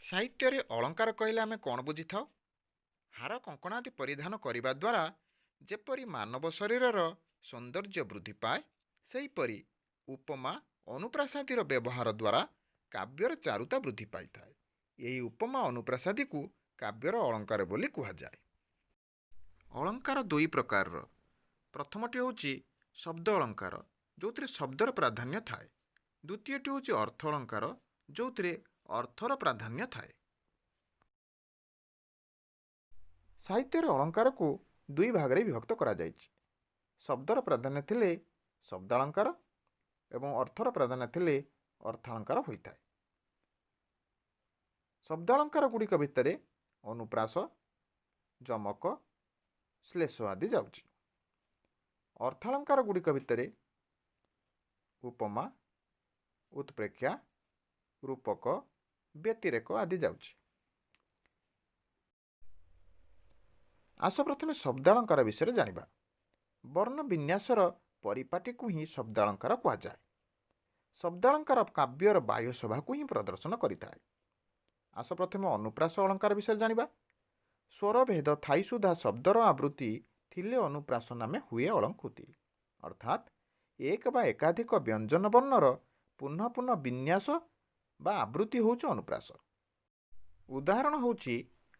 ସାହିତ୍ୟରେ ଅଳଙ୍କାର କହିଲେ ଆମେ କ'ଣ ବୁଝିଥାଉ? ହାର କଙ୍କଣା ଆଦି ପରିଧାନ କରିବା ଦ୍ୱାରା ଯେପରି ମାନବ ଶରୀରର ସୌନ୍ଦର୍ଯ୍ୟ ବୃଦ୍ଧି ପାଏ, ସେହିପରି ଉପମା ଅନୁପ୍ରାସାଦୀର ବ୍ୟବହାର ଦ୍ୱାରା କାବ୍ୟର ଚାରୁତା ବୃଦ୍ଧି ପାଇଥାଏ। ଏହି ଉପମା ଅନୁପ୍ରାସାଦୀକୁ କାବ୍ୟର ଅଳଙ୍କାର ବୋଲି କୁହାଯାଏ। ଅଳଙ୍କାର ଦୁଇ ପ୍ରକାରର। ପ୍ରଥମଟି ହେଉଛି ଶବ୍ଦ ଅଳଙ୍କାର, ଯେଉଁଥିରେ ଶବ୍ଦର ପ୍ରାଧାନ୍ୟ ଥାଏ। ଦ୍ୱିତୀୟଟି ହେଉଛି ଅର୍ଥ ଅଳଙ୍କାର, ଯେଉଁଥିରେ ଅର୍ଥର ପ୍ରାଧାନ୍ୟ ଥାଏ। ସାହିତ୍ୟରେ ଅଳଙ୍କାରକୁ ଦୁଇ ଭାଗରେ ବିଭକ୍ତ କରାଯାଇଛି। ଶବ୍ଦର ପ୍ରାଧାନ୍ୟ ଥିଲେ ଶବ୍ଦାଳଙ୍କାର ଏବଂ ଅର୍ଥର ପ୍ରାଧାନ୍ୟ ଥିଲେ ଅର୍ଥାଳଙ୍କାର ହୋଇଥାଏ। ଶବ୍ଦାଳଙ୍କାର ଗୁଡ଼ିକ ଭିତରେ ଅନୁପ୍ରାସ, ଯମକ, ଶ୍ଲେଷ ଆଦି ଯାଉଛି। ଅର୍ଥାଳଙ୍କାର ଗୁଡ଼ିକ ଭିତରେ ଉପମା, ଉତ୍ପ୍ରେକ୍ଷା, ରୂପକ, ବ୍ୟତିରେକ ଆଦି ଯାଉଛି। ଆସ ପ୍ରଥମେ ଶବ୍ଦାଳଙ୍କାର ବିଷୟରେ ଜାଣିବା। ବର୍ଣ୍ଣ ବିନ୍ୟାସର ପରିପାଟିକୁ ହିଁ ଶବ୍ଦାଳଙ୍କାର କୁହାଯାଏ। ଶବ୍ଦାଳଙ୍କାର କାବ୍ୟର ବାହ୍ୟ ଶୋଭାକୁ ହିଁ ପ୍ରଦର୍ଶନ କରିଥାଏ। ଆସ ପ୍ରଥମେ ଅନୁପ୍ରାସ ଅଳଙ୍କାର ବିଷୟରେ ଜାଣିବା। ସ୍ୱରଭେଦ ଥାଇ ସୁଦ୍ଧା ଶବ୍ଦର ଆବୃତ୍ତି ଥିଲେ ଅନୁପ୍ରାସ ନାମେ ହୁଏ ଅଳଙ୍କୃତି। ଅର୍ଥାତ୍ ଏକ ବା ଏକାଧିକ ବ୍ୟଞ୍ଜନ ବର୍ଣ୍ଣର ପୁନଃ ପୁନଃ ବିନ୍ୟାସ ବା ଆବୃତ୍ତି ହେଉଛି ଅନୁପ୍ରାସ। ଉଦାହରଣ ହେଉଛି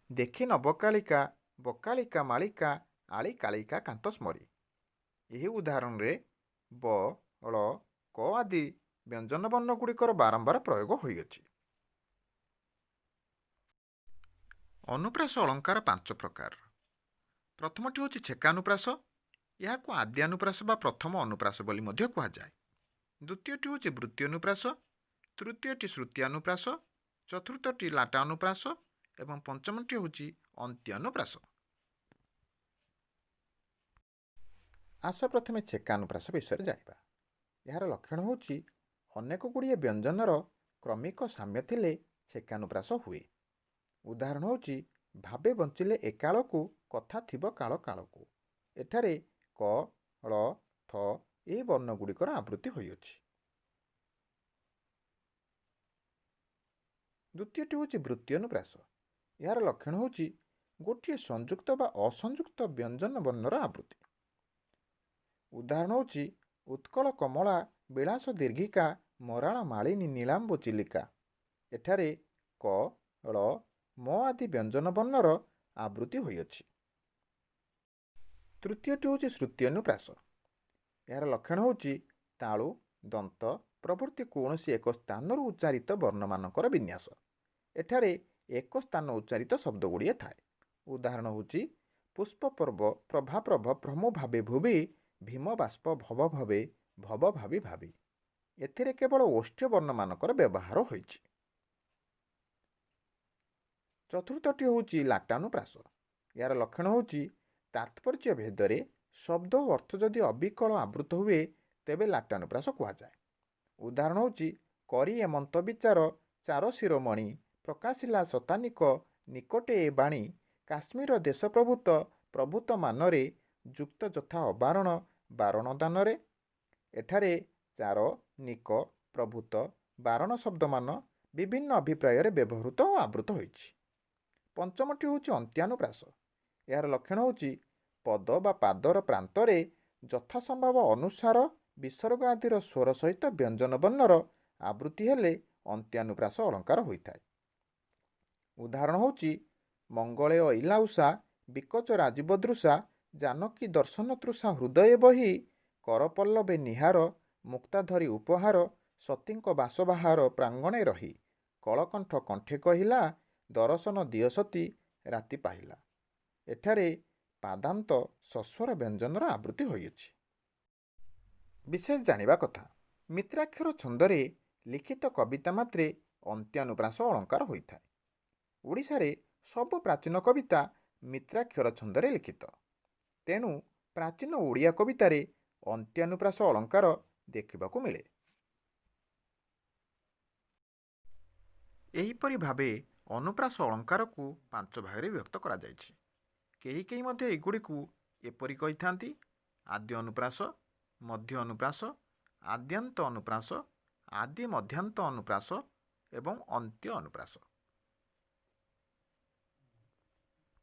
ଦେଖି ନବକାଳିକା, ବକାଳିକା ମାଳିକା, ଆଳି କାଳିକା କାନ୍ତ ସ୍ମରି। ଏହି ଉଦାହରଣରେ ବ, ଳ, କ ଆଦି ବ୍ୟଞ୍ଜନ ବର୍ଣ୍ଣ ଗୁଡ଼ିକର ବାରମ୍ବାର ପ୍ରୟୋଗ ହୋଇଅଛି। ଅନୁପ୍ରାସ ଅଳଙ୍କାର ପାଞ୍ଚ ପ୍ରକାର। ପ୍ରଥମଟି ହେଉଛି ଛେକାନୁପ୍ରାସ। ଏହାକୁ ଆଦ୍ୟ ଅନୁପ୍ରାସ ବା ପ୍ରଥମ ଅନୁପ୍ରାସ ବୋଲି ମଧ୍ୟ କୁହାଯାଏ। ଦ୍ୱିତୀୟଟି ହେଉଛି ବୃତ୍ତି ଅନୁପ୍ରାସ, ତୃତୀୟଟି ଶ୍ରୁତି ଅନୁପ୍ରାସ, ଚତୁର୍ଥଟି ଲାଟା ଅନୁପ୍ରାସ ଏବଂ ପଞ୍ଚମଟି ହେଉଛି ଅନ୍ତ୍ୟ ଅନୁପ୍ରାସ। ଆସ ପ୍ରଥମେ ଛେକାନୁପ୍ରାସ ବିଷୟରେ ଜାଣିବା। ଏହାର ଲକ୍ଷଣ ହେଉଛି ଅନେକ ଗୁଡ଼ିଏ ବ୍ୟଞ୍ଜନର କ୍ରମିକ ସାମ୍ୟ ଥିଲେ ଛେକାନୁପ୍ରାସ ହୁଏ। ଉଦାହରଣ ହେଉଛି ଭାବେ ବଞ୍ଚିଲେ ଏକାଳକୁ କଥା ଥିବ କାଳ କାଳକୁ। ଏଠାରେ କ, ଳ, ଥ ଏହି ବର୍ଣ୍ଣ ଗୁଡ଼ିକର ଆବୃତ୍ତି ହୋଇଅଛି। ଦ୍ୱିତୀୟଟି ହେଉଛି ବୃତ୍ତି ଅନୁପ୍ରାସ। ଏହାର ଲକ୍ଷଣ ହେଉଛି ଗୋଟିଏ ସଂଯୁକ୍ତ ବା ଅସଂଯୁକ୍ତ ବ୍ୟଞ୍ଜନ ବର୍ଣ୍ଣର ଆବୃତ୍ତି। ଉଦାହରଣ ହେଉଛି ଉତ୍କଳ କମଳା ବିଳାସ ଦୀର୍ଘିକା ମରାଳ ମାଳିନୀ ନୀଳାମ୍ବୁ ଚିଲିକା। ଏଠାରେ କ, ଳ, ମ ଆଦି ବ୍ୟଞ୍ଜନ ବର୍ଣ୍ଣର ଆବୃତ୍ତି ହୋଇଅଛି। ତୃତୀୟଟି ହେଉଛି ଶ୍ରୁତି ଅନୁପ୍ରାସ। ଏହାର ଲକ୍ଷଣ ହେଉଛି ତାଳୁ, ଦନ୍ତ ପ୍ରଭୃତି କୌଣସି ଏକ ସ୍ଥାନରୁ ଉଚ୍ଚାରିତ ବର୍ଣ୍ଣମାନଙ୍କର ବିନ୍ୟାସ। ଏଠାରେ ଏକ ସ୍ଥାନ ଉଚ୍ଚାରିତ ଶବ୍ଦ ଗୁଡ଼ିଏ ଥାଏ। ଉଦାହରଣ ହେଉଛି ପୁଷ୍ପ ପର୍ବ ପ୍ରଭାପ୍ରଭ ଭ୍ରମୁ ଭାବେ ଭୁବି ଭୀମ ବାଷ୍ପ ଭବ ଭବେ ଭବ ଭାବି ଭାବି। ଏଥିରେ କେବଳ ଓଷ୍ଠ୍ୟ ବର୍ଣ୍ଣମାନଙ୍କର ବ୍ୟବହାର ହୋଇଛି। ଚତୁର୍ଥଟି ହେଉଛି ଲାଟାନୁପ୍ରାସ। ଏହାର ଲକ୍ଷଣ ହେଉଛି ତାତ୍ପର୍ଯ୍ୟ ଭେଦରେ ଶବ୍ଦ ଓ ଅର୍ଥ ଯଦି ଅବିକଳ ଆବୃତ ହୁଏ ତେବେ ଲାଟାନୁପ୍ରାସ କୁହାଯାଏ। ଉଦାହରଣ ହେଉଛି କରି ଏମନ୍ତ ବିଚାର ଚାର ଶିରୋମଣି ପ୍ରକାଶିଲା ଶତାନିକ ନିକଟେ ଏ ବାଣୀ କାଶ୍ମୀର ଦେଶ ପ୍ରଭୁତ ପ୍ରଭୁତ ମାନରେ ଯୁକ୍ତ ଯଥା ଅବାରଣ ବାରଣ ଦାନରେ। ଏଠାରେ ଚାର, ନିକ, ପ୍ରଭୁତ, ବାରଣ ଶବ୍ଦମାନ ବିଭିନ୍ନ ଅଭିପ୍ରାୟରେ ବ୍ୟବହୃତ ଓ ଆବୃତ ହୋଇଛି। ପଞ୍ଚମଟି ହେଉଛି ଅନ୍ତ୍ୟାନୁପ୍ରାସ। ଏହାର ଲକ୍ଷଣ ହେଉଛି ପଦ ବା ପାଦର ପ୍ରାନ୍ତରେ ଯଥାସମ୍ଭବ ଅନୁସାର ବିସର୍ଗ ଆଦିର ସ୍ୱର ସହିତ ବ୍ୟଞ୍ଜନ ବର୍ଣ୍ଣର ଆବୃତ୍ତି ହେଲେ ଅନ୍ତ୍ୟାନୁପ୍ରାସ ଅଳଙ୍କାର ହୋଇଥାଏ। ଉଦାହରଣ ହେଉଛି ମଙ୍ଗଳେ ଅଇଲା ଉଷା ବିକଚ ରାଜୀବ ଦୃଶା ଜାନକୀ ଦର୍ଶନ ତୃଷା ହୃଦୟ ବହି କରପଲ୍ଲବେ ନିହାର ମୁକ୍ତାଧରି ଉପହାର ସତୀଙ୍କ ବାସବାହାର ପ୍ରାଙ୍ଗଣେ ରହି କଳକଣ୍ଠ କଣ୍ଠେ କହିଲା ଦର୍ଶନ ଦିଅ ସତୀ ରାତି ପାହିଲା। ଏଠାରେ ପାଦାନ୍ତ ସସ୍ୱର ବ୍ୟଞ୍ଜନର ଆବୃତ୍ତି ହୋଇଅଛି। ବିଶେଷ ଜାଣିବା କଥା, ମିତ୍ରାକ୍ଷର ଛନ୍ଦରେ ଲିଖିତ କବିତା ମାତ୍ରେ ଅନ୍ତ୍ୟାନୁପ୍ରାସ ଅଳଙ୍କାର ହୋଇଥାଏ। ଓଡ଼ିଶାରେ ସବୁ ପ୍ରାଚୀନ କବିତା ମିତ୍ରାକ୍ଷର ଛନ୍ଦରେ ଲିଖିତ। ତେଣୁ ପ୍ରାଚୀନ ଓଡ଼ିଆ କବିତାରେ ଅନ୍ତ୍ୟାନୁପ୍ରାସ ଅଳଙ୍କାର ଦେଖିବାକୁ ମିଳେ। ଏହିପରି ଭାବେ ଅନୁପ୍ରାସ ଅଳଙ୍କାରକୁ ପାଞ୍ଚ ଭାଗରେ ବିଭକ୍ତ କରାଯାଇଛି। କେହି କେହି ମଧ୍ୟ ଏଗୁଡ଼ିକୁ ଏପରି କହିଥାନ୍ତି: ଆଦ୍ୟ ଅନୁପ୍ରାସ, ମଧ୍ୟ ଅନୁପ୍ରାସ, ଆଦ୍ୟାନ୍ତ ଅନୁପ୍ରାସ, ଆଦି ମଧ୍ୟାନ୍ତ ଅନୁପ୍ରାସ ଏବଂ ଅନ୍ତ୍ୟ ଅନୁପ୍ରାସ।